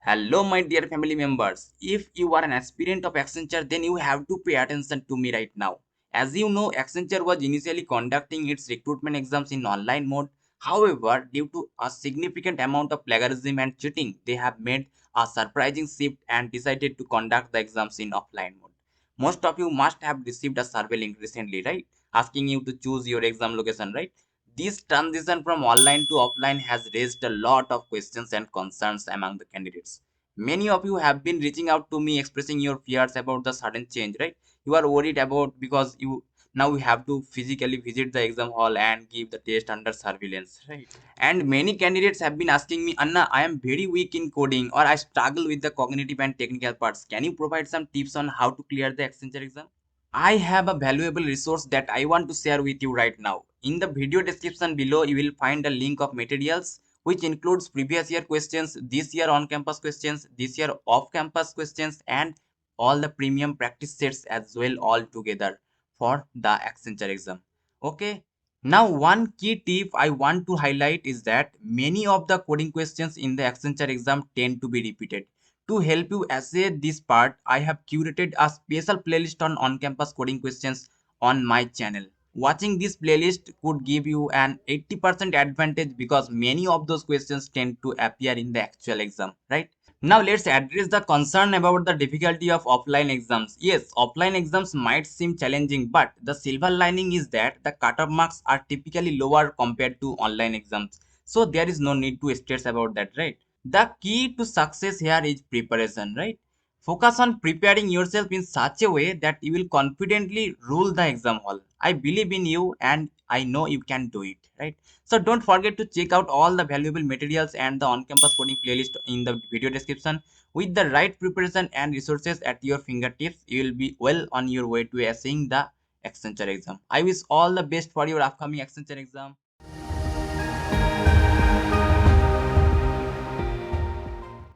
Hello, my dear family members. If you are an aspirant of Accenture, then you have to pay attention to me right now. As you know, Accenture was initially conducting its recruitment exams in online mode. However, due to a significant amount of plagiarism and cheating, they have made a surprising shift and decided to conduct the exams in offline mode. Most of you must have received a survey link recently, right? Asking you to choose your exam location, right? This transition from online to offline has raised a lot of questions and concerns among the candidates. Many of you have been reaching out to me expressing your fears about the sudden change, right? You are worried about because you now have to physically visit the exam hall and give the test under surveillance, right? And many candidates have been asking me, Anna, I am very weak in coding or I struggle with the cognitive and technical parts. Can you provide some tips on how to clear the Accenture exam? I have a valuable resource that I want to share with you right now. In the video description below, you will find a link of materials which includes previous year questions, this year on-campus questions, this year off-campus questions, and all the premium practice sets as well all together for the Accenture exam. Okay. Now, one key tip I want to highlight is that many of the coding questions in the Accenture exam tend to be repeated. To help you assess this part, I have curated a special playlist on-campus coding questions on my channel. Watching this playlist could give you an 80% advantage because many of those questions tend to appear in the actual exam, right? Now let's address the concern about the difficulty of offline exams. Yes, offline exams might seem challenging, but the silver lining is that the cutoff marks are typically lower compared to online exams. So there is no need to stress about that, right? The key to success here is preparation, right? Focus on preparing yourself in such a way that you will confidently rule the exam hall. I believe in you and I know you can do it, right? So don't forget to check out all the valuable materials and the on-campus coding playlist in the video description. With the right preparation and resources at your fingertips, you will be well on your way to essaying the Accenture exam. I wish all the best for your upcoming Accenture exam.